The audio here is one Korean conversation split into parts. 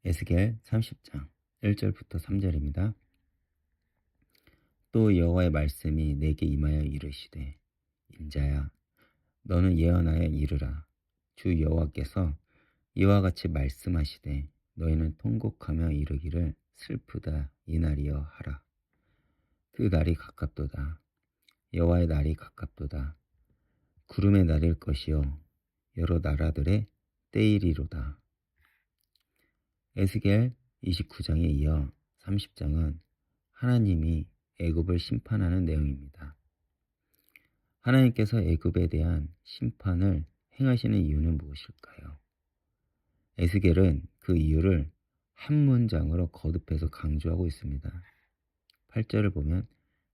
에스겔 30장 1절부터 3절입니다. 또 여호와의 말씀이 내게 임하여 이르시되 인자야 너는 예언하여 이르라. 주 여호와께서 이와 같이 말씀하시되 너희는 통곡하며 이르기를 슬프다 이 날이여 하라. 그 날이 가깝도다. 여호와의 날이 가깝도다. 구름에 날일 것이요 여러 나라들의 때이리로다. 에스겔 29장에 이어 30장은 하나님이 애굽을 심판하는 내용입니다. 하나님께서 애굽에 대한 심판을 행하시는 이유는 무엇일까요? 에스겔은 그 이유를 한 문장으로 거듭해서 강조하고 있습니다. 8절을 보면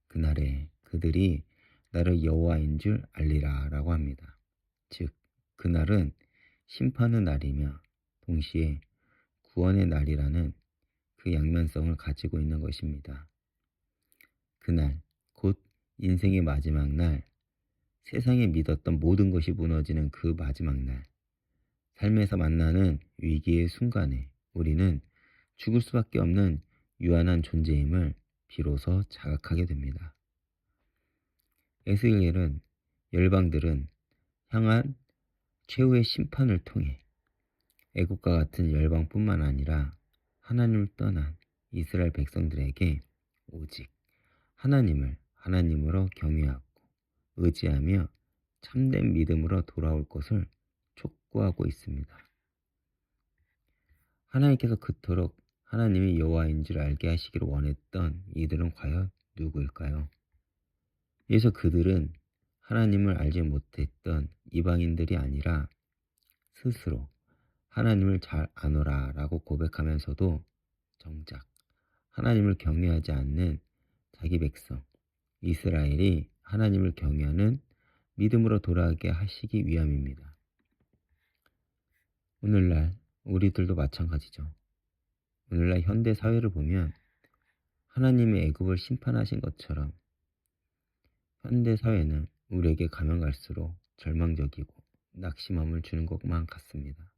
그날에 그들이 나를 여호와인 줄 알리라 라고 합니다. 즉 그날은 심판의 날이며 동시에 구원의 날이라는 그 양면성을 가지고 있는 것입니다. 그날 곧 인생의 마지막 날, 세상에 믿었던 모든 것이 무너지는 그 마지막 날, 삶에서 만나는 위기의 순간에 우리는 죽을 수밖에 없는 유한한 존재임을 비로소 자각하게 됩니다. 에스겔은 열방들은 향한 최후의 심판을 통해 애국과 같은 열방뿐만 아니라 하나님을 떠난 이스라엘 백성들에게 오직 하나님을 하나님으로 경외하고 의지하며 참된 믿음으로 돌아올 것을 촉구하고 있습니다. 하나님께서 그토록 하나님이 여호와인 줄 알게 하시기를 원했던 이들은 과연 누구일까요? 여기서 그들은 하나님을 알지 못했던 이방인들이 아니라 스스로 하나님을 잘 아노라 라고 고백하면서도 정작 하나님을 경외하지 않는 자기 백성 이스라엘이 하나님을 경외하는 믿음으로 돌아가게 하시기 위함입니다. 오늘날 우리들도 마찬가지죠. 오늘날 현대 사회를 보면 하나님의 애굽을 심판하신 것처럼 현대 사회는 우리에게 가면 갈수록 절망적이고 낙심함을 주는 것만 같습니다.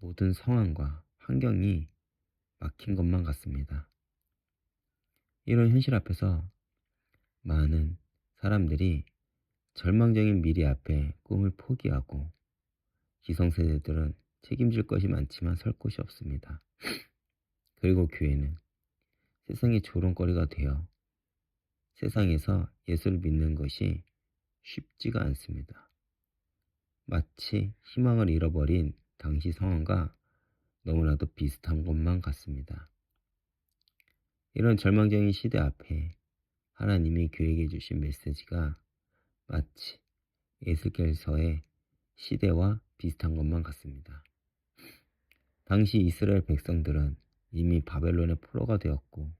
모든 상황과 환경이 막힌 것만 같습니다. 이런 현실 앞에서 많은 사람들이 절망적인 미래 앞에 꿈을 포기하고 기성세대들은 책임질 것이 많지만 설 곳이 없습니다. 그리고 교회는 세상의 조롱거리가 되어 세상에서 예수를 믿는 것이 쉽지가 않습니다. 마치 희망을 잃어버린 당시 상황과 너무나도 비슷한 것만 같습니다. 이런 절망적인 시대 앞에 하나님이 교회에게 주신 메시지가 마치 에스겔서의 시대와 비슷한 것만 같습니다. 당시 이스라엘 백성들은 이미 바벨론의 포로가 되었고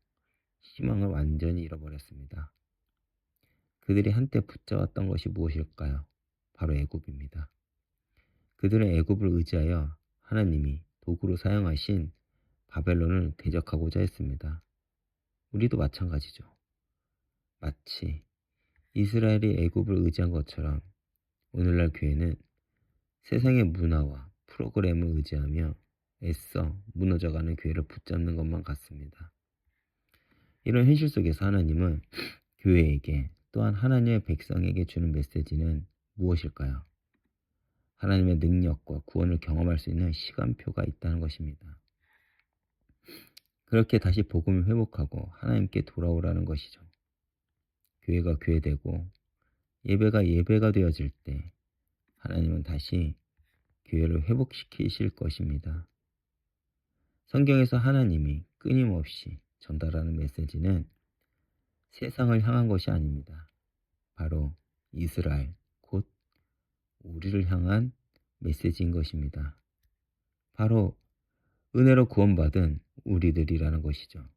희망을 완전히 잃어버렸습니다. 그들이 한때 붙잡았던 것이 무엇일까요? 바로 애굽입니다. 그들은 애굽을 의지하여 하나님이 도구로 사용하신 바벨론을 대적하고자 했습니다. 우리도 마찬가지죠. 마치 이스라엘이 애굽을 의지한 것처럼 오늘날 교회는 세상의 문화와 프로그램을 의지하며 애써 무너져가는 교회를 붙잡는 것만 같습니다. 이런 현실 속에서 하나님은 교회에게 또한 하나님의 백성에게 주는 메시지는 무엇일까요? 하나님의 능력과 구원을 경험할 수 있는 시간표가 있다는 것입니다. 그렇게 다시 복음을 회복하고 하나님께 돌아오라는 것이죠. 교회가 교회되고 예배가 예배가 되어질 때 하나님은 다시 교회를 회복시키실 것입니다. 성경에서 하나님이 끊임없이 전달하는 메시지는 세상을 향한 것이 아닙니다. 바로 이스라엘, 곧 우리를 향한 메시지인 것입니다. 바로 은혜로 구원받은 우리들이라는 것이죠.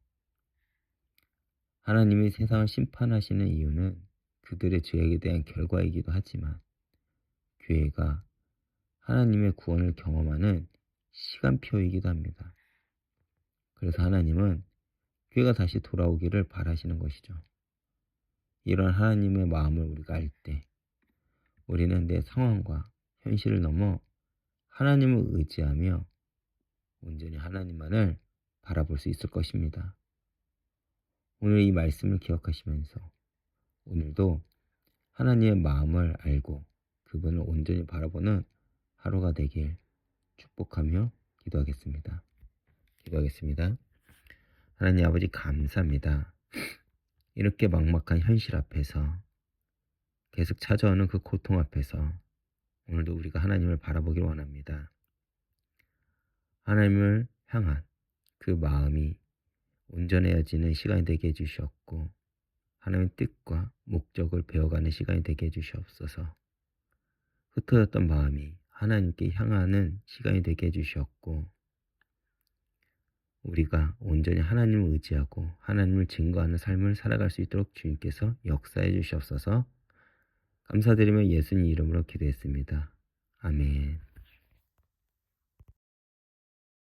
하나님이 세상을 심판하시는 이유는 그들의 죄에 대한 결과이기도 하지만 교회가 하나님의 구원을 경험하는 시간표이기도 합니다. 그래서 하나님은 교회가 다시 돌아오기를 바라시는 것이죠. 이런 하나님의 마음을 우리가 알 때 우리는 내 상황과 현실을 넘어 하나님을 의지하며 온전히 하나님만을 바라볼 수 있을 것입니다. 오늘 이 말씀을 기억하시면서 오늘도 하나님의 마음을 알고 그분을 온전히 바라보는 하루가 되길 축복하며 기도하겠습니다. 기도하겠습니다. 하나님 아버지 감사합니다. 이렇게 막막한 현실 앞에서 계속 찾아오는 그 고통 앞에서 오늘도 우리가 하나님을 바라보길 원합니다. 하나님을 향한 그 마음이 온전해지는 시간이 되게 해주셨고 하나님의 뜻과 목적을 배워가는 시간이 되게 해주시옵소서. 흩어졌던 마음이 하나님께 향하는 시간이 되게 해주셨고 우리가 온전히 하나님을 의지하고 하나님을 증거하는 삶을 살아갈 수 있도록 주님께서 역사해 주시옵소서. 감사드리며 예수님 이름으로 기도했습니다. 아멘.